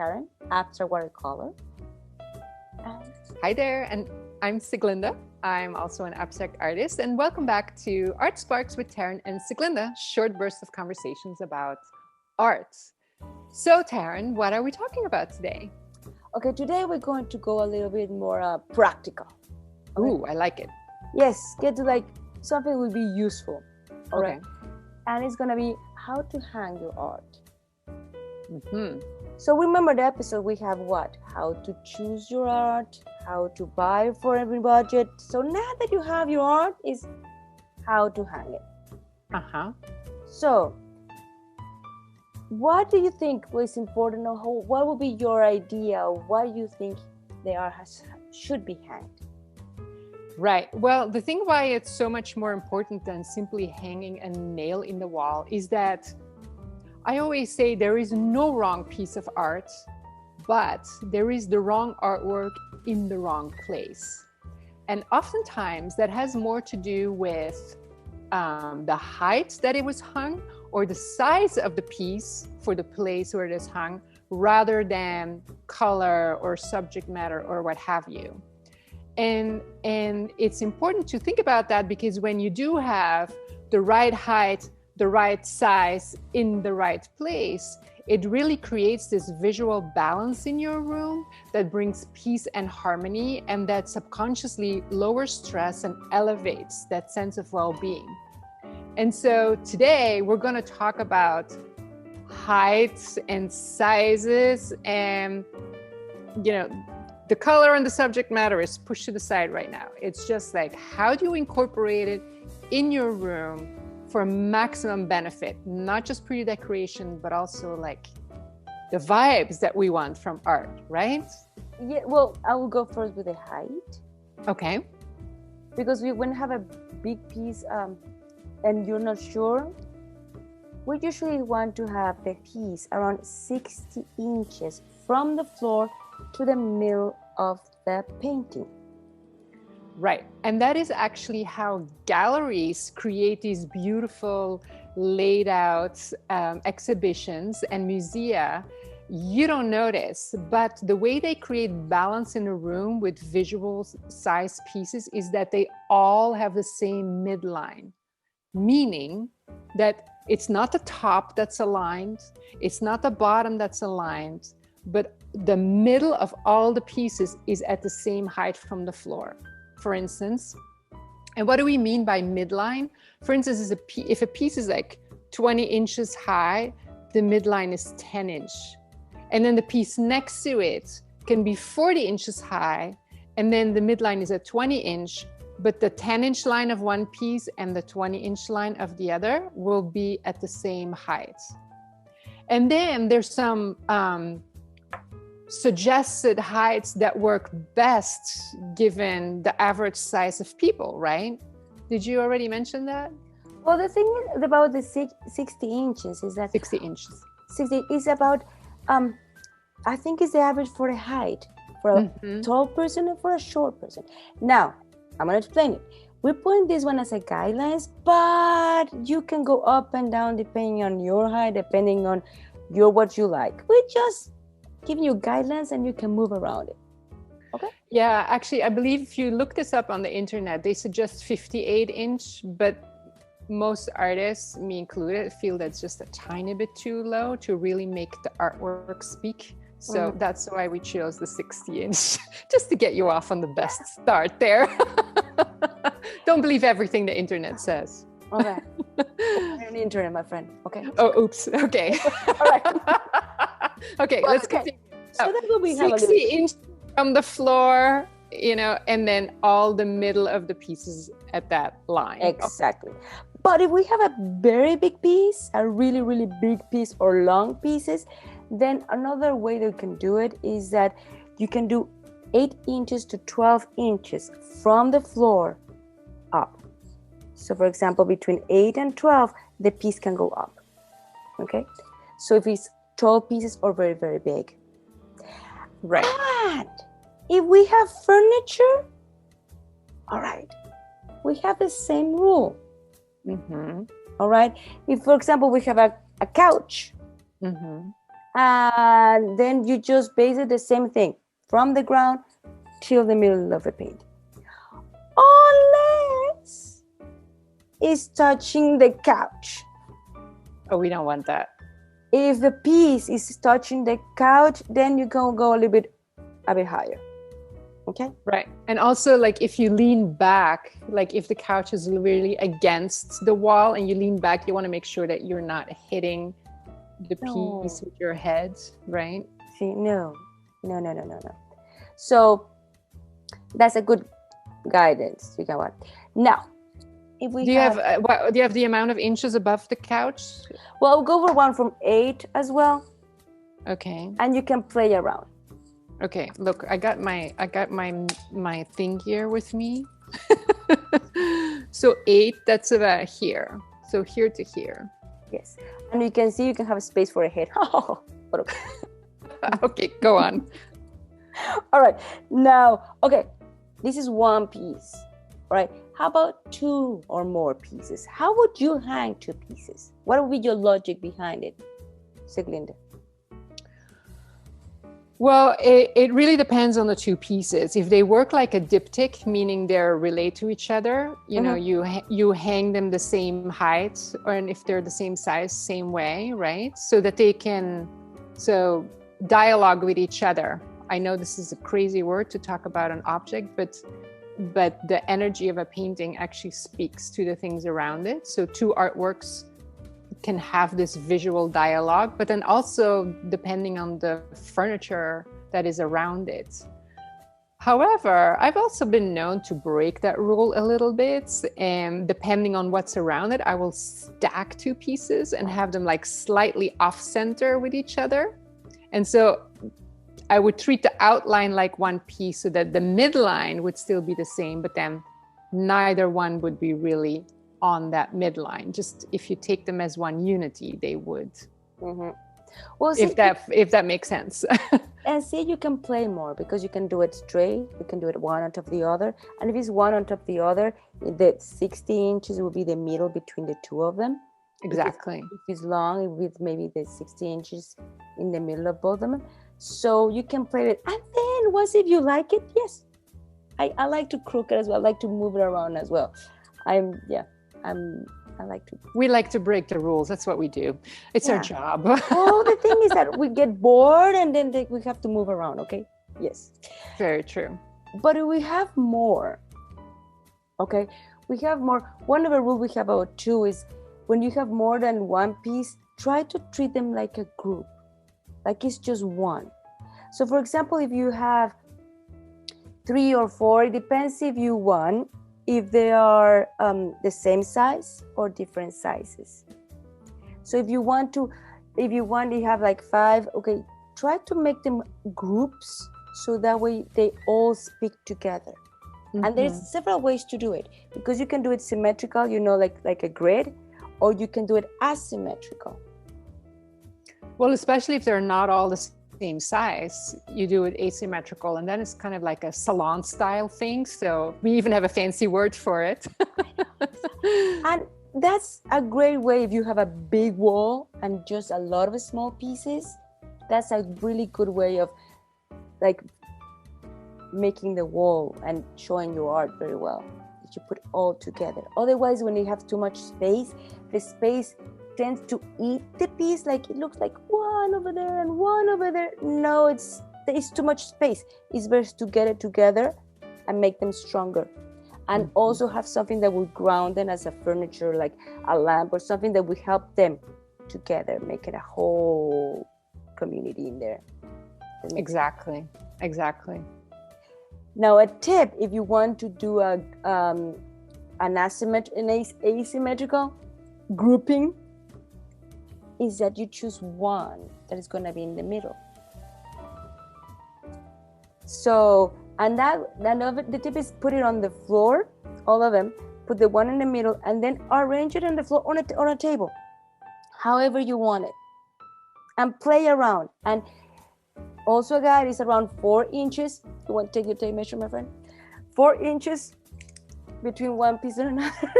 Taryn, abstract watercolor. Hi there, and I'm Sieglinde. I'm also an abstract artist, and welcome back to Art Sparks with Taryn and Sieglinde, short bursts of conversations about art. So Taryn, what are we talking about today? Okay, today we're going to go a little bit more practical. Okay? Ooh, I like it. Yes, get to like something will be useful. All okay. Right? And it's gonna be how to hang your art. Mm-hmm. So remember the episode we have what? How to choose your art, how to buy for every budget. So now that you have your art, is how to hang it. Uh-huh. So what do you think was important, or what would be your idea of why you think the art should be hanged? Right. Well, the thing why it's so much more important than simply hanging a nail in the wall is that I always say there is no wrong piece of art, but there is the wrong artwork in the wrong place. And oftentimes that has more to do with the height that it was hung or the size of the piece for the place where it is hung, rather than color or subject matter or what have you. And it's important to think about that, because when you do have the right height, the right size in the right place, it really creates this visual balance in your room that brings peace and harmony, and that subconsciously lowers stress and elevates that sense of well-being. And so today we're going to talk about heights and sizes, and the color and the subject matter is pushed to the side right now. It's just like, how do you incorporate it in your room for maximum benefit, not just pretty decoration, but also like the vibes that we want from art, right? Yeah, well, I will go first with the height. Okay. Because when we have a big piece and you're not sure, we usually want to have the piece around 60 inches from the floor to the middle of the painting. Right. And that is actually how galleries create these beautiful laid out exhibitions and musea. You don't notice, but the way they create balance in a room with visual size pieces is that they all have the same midline, meaning that it's not the top that's aligned, it's not the bottom that's aligned, but the middle of all the pieces is at the same height from the floor. For instance, and what do we mean by midline? For instance, if a piece is like 20 inches high, the midline is 10 inch. And then the piece next to it can be 40 inches high, and then the midline is a 20 inch, but the 10 inch line of one piece and the 20 inch line of the other will be at the same height. And then there's some suggested heights that work best given the average size of people, right? Did you already mention that? Well, the thing about the 60 inches is that 60 inches. 60 is about, I think it's the average for the height for a tall person and for a short person. Now, I'm going to explain it. We're putting this one as a guidelines, but you can go up and down depending on your height, depending on what you like. We just giving you guidelines and you can move around it. Okay? Yeah, actually, I believe if you look this up on the internet, they suggest 58 inch, but most artists, me included, feel that's just a tiny bit too low to really make the artwork speak. So that's why we chose the 60 inch, just to get you off on the best start there. Don't believe everything the internet says. Okay. You're on the internet, my friend. Okay. Oh, oops. Okay. All right. Okay, well, let's continue. So that will be 60 inches from the floor, and then all the middle of the pieces at that line. Exactly. Okay. But if we have a very big piece, a really, really big piece or long pieces, then another way that you can do it is that you can do 8 inches to 12 inches from the floor up. So for example, between 8 and 12, the piece can go up. Okay? So if it's tall pieces or very, very big. Right. And if we have furniture, all right, we have the same rule. All right. If, for example, we have a couch, And then you just base it the same thing from the ground till the middle of the paint. Unless it's touching the couch. Oh, we don't want that. If the piece is touching the couch, then you can go a bit higher. Okay. Right. And also, like, if you lean back, like if the couch is really against the wall and you lean back, you want to make sure that you're not hitting the piece with your head, right? See, no. So that's a good guidance. You got what? Now, if we do you have the amount of inches above the couch? Well, we'll go for one from 8 as well. Okay. And you can play around. Okay, look, I got my thing here with me. So 8, that's about here. So here to here. Yes. And you can see you can have space for a head. Oh, but okay. Okay, go on. All right. Now, okay, this is one piece. All right. How about 2 or more pieces? How would you hang 2 pieces? What would be your logic behind it, Sieglinde? Well, it really depends on the 2 pieces. If they work like a diptych, meaning they're related to each other, you know, you hang them the same height, and if they're the same size, same way, right? So that they can dialogue with each other. I know this is a crazy word to talk about an object, but the energy of a painting actually speaks to the things around it. So 2 artworks can have this visual dialogue, but then also depending on the furniture that is around it. However, I've also been known to break that rule a little bit, and depending on what's around it, I will stack 2 pieces and have them like slightly off center with each other. And so I would treat the outline like one piece so that the midline would still be the same, but then neither one would be really on that midline. Just if you take them as one unity, they would. Mm-hmm. Well, see, if that makes sense. And see, you can play more because you can do it straight. You can do it one on top of the other. And if it's one on top of the other, the 60 inches will be the middle between the 2 of them. Exactly. If it's long, with maybe the 60 inches in the middle of both of them. So you can play it. And then once if you like it, yes. I like to crook it as well. I like to move it around as well. We like to break the rules. That's what we do. It's our job. Well, the thing is that we get bored and then we have to move around. Okay. Yes. Very true. But we have more. Okay. We have more. One of the rules we have about 2 is when you have more than one piece, try to treat them like a group. Like it's just one. So for example, if you have 3 or 4, it depends if you want, if they are the same size or different sizes. So if you want to have like 5, okay, try to make them groups so that way they all speak together. Mm-hmm. And there's several ways to do it, because you can do it symmetrical, you know, like a grid, or you can do it asymmetrical. Well, especially if they're not all the same size, you do it asymmetrical, and then it's kind of like a salon style thing. So we even have a fancy word for it. And that's a great way if you have a big wall and just a lot of small pieces. That's a really good way of like making the wall and showing your art very well. That you put all together. Otherwise, when you have too much space, the space tends to eat the piece. Like it looks like one over there and one over there. No, it's too much space. It's best to get it together and make them stronger, and also have something that will ground them as a furniture, like a lamp or something that will help them together, make it a whole community in there. Exactly. Now, a tip, if you want to do an asymmetrical grouping, is that you choose one that is going to be in the middle. So, and the tip is put it on the floor, all of them, put the one in the middle, and then arrange it on the floor on a table, however you want it, and play around. And also, guys, it's around 4 inches. You want to take your tape measure, my friend? 4 inches between one piece and another.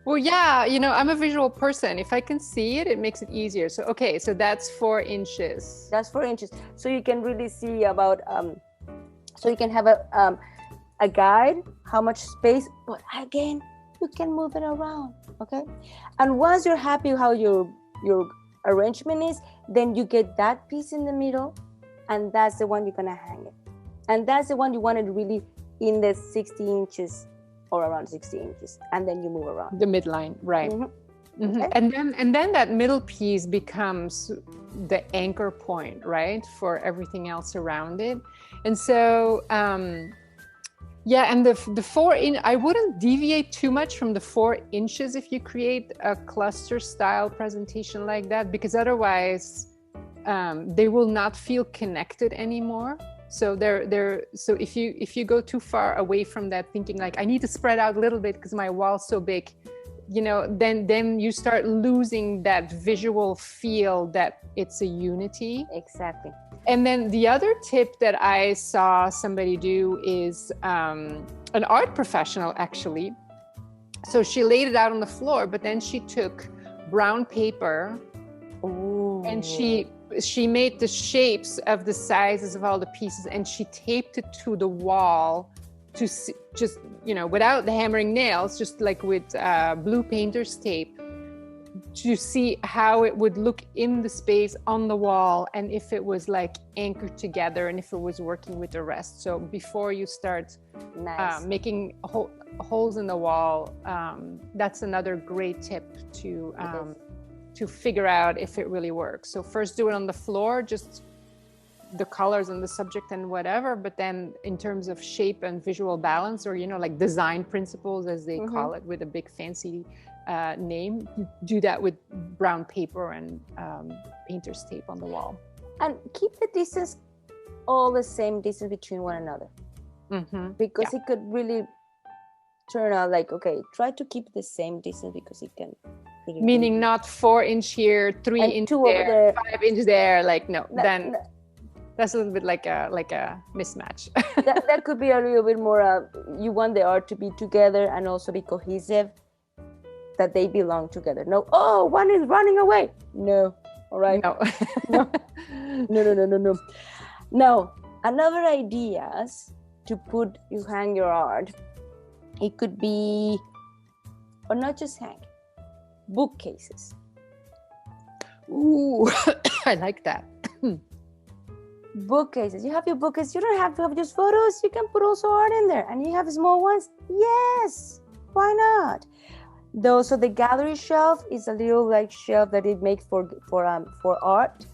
Well, yeah, I'm a visual person. If I can see it, it makes it easier. So, okay, so that's 4 inches. That's 4 inches. So you can really see about, so you can have a guide, how much space, but again, you can move it around, okay? And once you're happy how your arrangement is, then you get that piece in the middle, and that's the one you're gonna hang it. And that's the one you want it really in the 60 inches or around 60 inches, and then you move around. The midline, right. Mm-hmm. Mm-hmm. Okay. And then that middle piece becomes the anchor point, right, for everything else around it. And so, yeah, and the 4 inch, I wouldn't deviate too much from the 4 inches if you create a cluster style presentation like that, because otherwise they will not feel connected anymore. So so if you go too far away from that, thinking like I need to spread out a little bit because my wall's so big, then you start losing that visual feel that it's a unity. Exactly. And then the other tip that I saw somebody do is an art professional, actually. So she laid it out on the floor, but then she took brown paper. Ooh. And she made the shapes of the sizes of all the pieces, and she taped it to the wall to see, just, without the hammering nails, just like with blue painter's tape, to see how it would look in the space on the wall, and if it was like anchored together, and if it was working with the rest. So before you start making holes in the wall, that's another great tip to figure out if it really works. So first do it on the floor, just the colors and the subject and whatever, but then in terms of shape and visual balance, or like design principles as they call it, with a big fancy name, you do that with brown paper and painter's tape on the wall. And keep the distance all the same distance between one another, because it could really turn out like, okay, try to keep the same distance, because it can really, meaning really... not 4 inch here, 3 inch there, 5 inch there, like then that's a little bit like a mismatch. that could be a little bit more you want the art to be together and also be cohesive, that they belong together. No, oh, one is running away. No, all right. No. No. Now, another ideas to you hang your art. It could be, or not just hang, bookcases. Ooh, I like that. Bookcases. You have your bookcase. You don't have to have just photos. You can put also art in there, and you have small ones. Yes, why not? Though, so the gallery shelf is a little like shelf that it makes for art.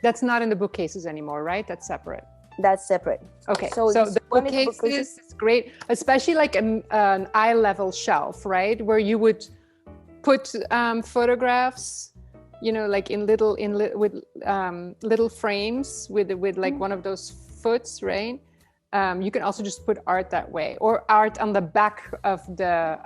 That's not in the bookcases anymore, right? That's separate. That's separate. Okay, so the bookcases is great, especially like an eye level shelf, right? Where you would put photographs, like with little frames with like one of those foots, right? You can also just put art that way, or art on the back of the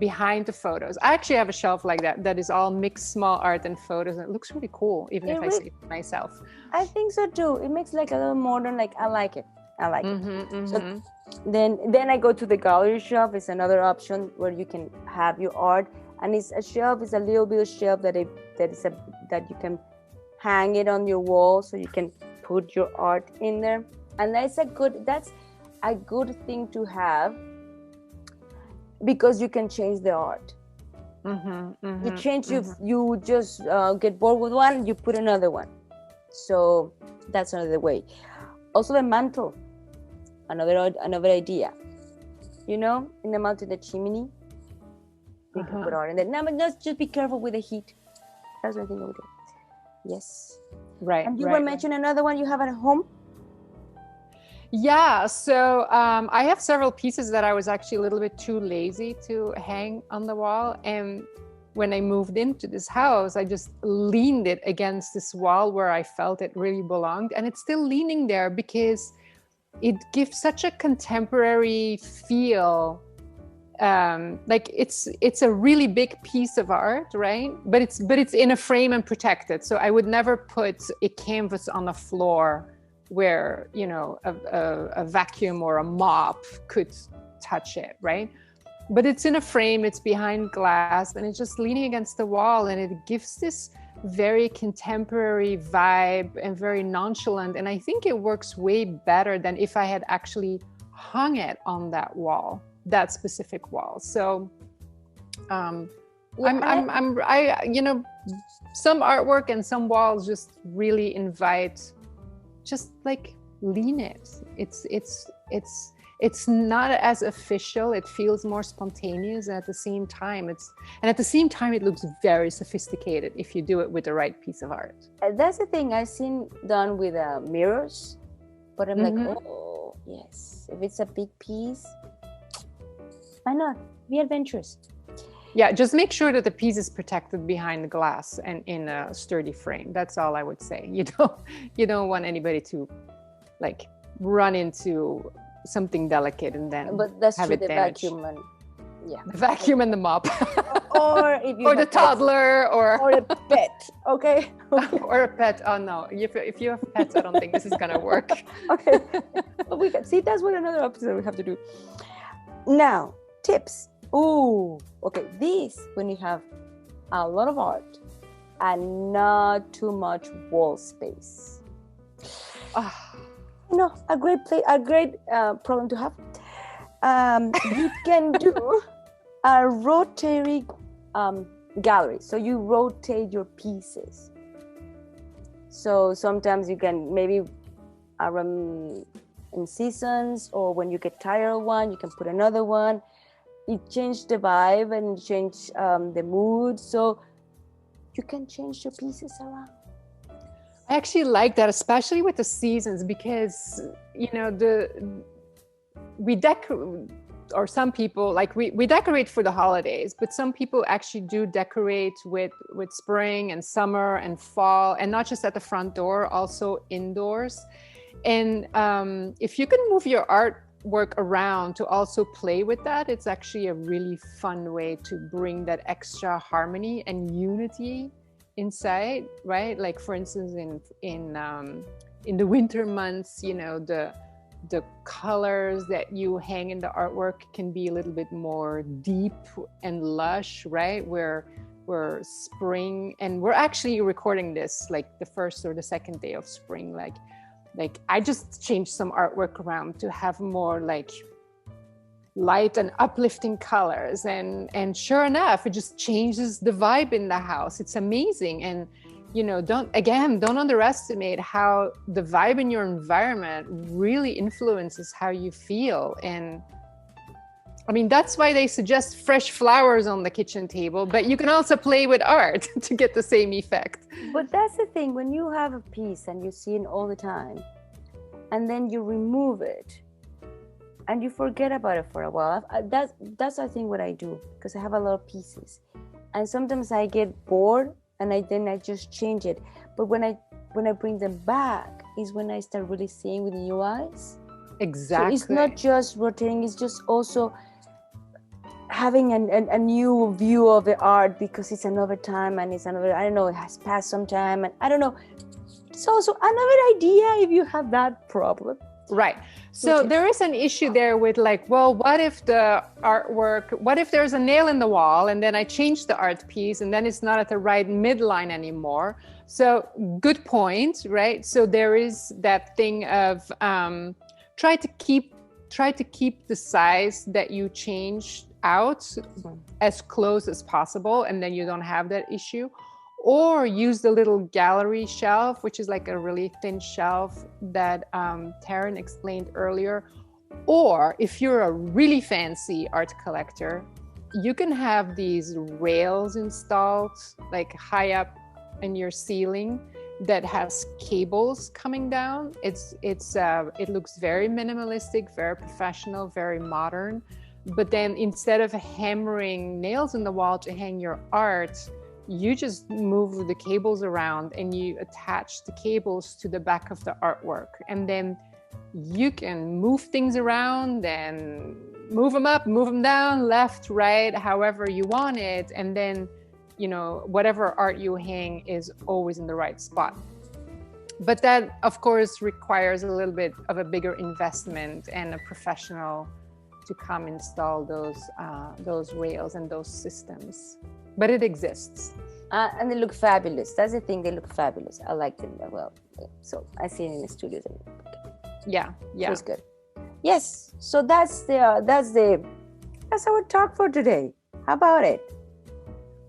behind the photos. I actually have a shelf like that is all mixed small art and photos, and it looks really cool, even if I say it myself. I think so too. It makes like a little modern, like I like it. So then I go to the gallery shelf. It's another option where you can have your art, and it's a little bit of shelf that you can hang it on your wall, so you can put your art in there. And that's a good thing to have, because you can change the art. You change, you just get bored with one, you put another one. So that's another way. Also the mantle, another idea. In the mantle, the chimney, you can put art in there. Now, but just be careful with the heat. That's one thing I would do. Yes. Right. And you were mentioning another one you have at home? Yeah, so I have several pieces that I was actually a little bit too lazy to hang on the wall. And when I moved into this house, I just leaned it against this wall where I felt it really belonged. And it's still leaning there because it gives such a contemporary feel. Like it's a really big piece of art, right? But it's in a frame and protected. So I would never put a canvas on the floor where a vacuum or a mop could touch it, right? but it's in a frame, it's behind glass, and it's just leaning against the wall, and it gives this very contemporary vibe and very nonchalant. And I think it works way better than if I had actually hung it on that wall, that specific wall. So some artwork and some walls just really invite, just like lean it. It's not as official. It feels more spontaneous, and at the same time, it looks very sophisticated if you do it with the right piece of art. That's the thing I've seen done with mirrors, but I'm like, oh yes, if it's a big piece, why not? Be adventurous. Yeah, just make sure that the piece is protected behind the glass and in a sturdy frame. That's all I would say. You don't want anybody to like run into something delicate and then have true, it the damaged. Vacuum and the vacuum and the mop, or if you or the toddler, or a pet. Okay. Or a pet. Oh no, if you have pets, I don't think this is gonna work. Okay. Well, we can see, that's what another episode we have to do. Now, tips. Ooh, okay. This, when you have a lot of art and not too much wall space. A great problem to have. You can do a rotary gallery. So you rotate your pieces. So sometimes you can maybe in seasons, or when you get tired of one, you can put another one. It changes the vibe and change the mood. So you can change your pieces around. I actually like that, especially with the seasons, because we decorate, or some people like we decorate for the holidays, but some people actually do decorate with spring and summer and fall, and not just at the front door, also indoors. And if you can move your artwork around to also play with that, it's actually a really fun way to bring that extra harmony and unity inside, right? Like for instance, in the winter months, the colors that you hang in the artwork can be a little bit more deep and lush, right? Where we're spring, and we're actually recording this like the first or the second day of spring. Like I just changed some artwork around to have more like light and uplifting colors, and sure enough, it just changes the vibe in the house. It's amazing. And don't underestimate how the vibe in your environment really influences how you feel. And I mean, that's why they suggest fresh flowers on the kitchen table, but you can also play with art to get the same effect. But that's the thing, when you have a piece and you see it all the time, and then you remove it and you forget about it for a while. That's I think what I do, because I have a lot of pieces, and sometimes I get bored and I just change it. But when I bring them back is when I start really seeing with new eyes. Exactly. So it's not just rotating, it's just also having a new view of the art, because it's another time and it's another, I don't know, it has passed some time, and I don't know. It's also another idea if you have that problem. Right. So there is an issue there with like, well, what if there's a nail in the wall and then I change the art piece and then it's not at the right midline anymore? So good point, right? So there is that thing of try to keep the size that you changed out as close as possible, and then you don't have that issue. Or use the little gallery shelf, which is like a really thin shelf that Taryn explained earlier. Or if you're a really fancy art collector, you can have these rails installed like high up in your ceiling that has cables coming down. It looks very minimalistic, very professional, very modern. But then instead of hammering nails in the wall to hang your art, you just move the cables around and you attach the cables to the back of the artwork. And then you can move things around and move them up, move them down, left, right, however you want it. And then, whatever art you hang is always in the right spot. But that, of course, requires a little bit of a bigger investment and a professional to come install those rails and those systems, but it exists. And they look fabulous. That's the thing. They look fabulous. I like them. Well, so I see it in the studios. Yeah. So it's good. Yes. So that's our talk for today. How about it?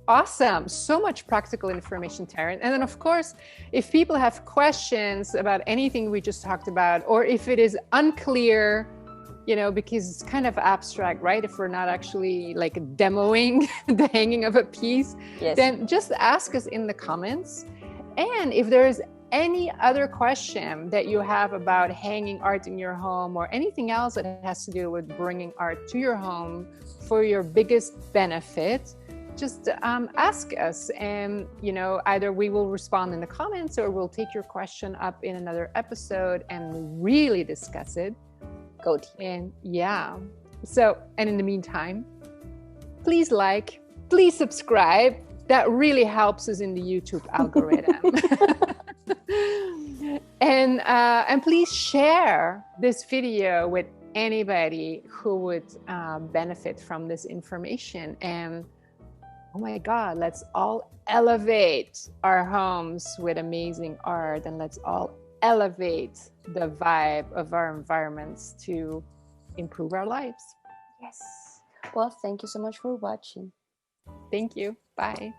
Awesome. So much practical information, Taryn. And then, of course, if people have questions about anything we just talked about, or if it is unclear, because it's kind of abstract, right? If we're not actually like demoing the hanging of a piece, yes, then just ask us in the comments. And if there is any other question that you have about hanging art in your home or anything else that has to do with bringing art to your home for your biggest benefit, just ask us, and either we will respond in the comments or we'll take your question up in another episode and really discuss it. Go team. And and in the meantime, please please subscribe. That really helps us in the YouTube algorithm. And please share this video with anybody who would benefit from this information. And oh my God, let's all elevate our homes with amazing art, and let's all elevate the vibe of our environments to improve our lives. Yes. Well, thank you so much for watching. Thank you. Bye.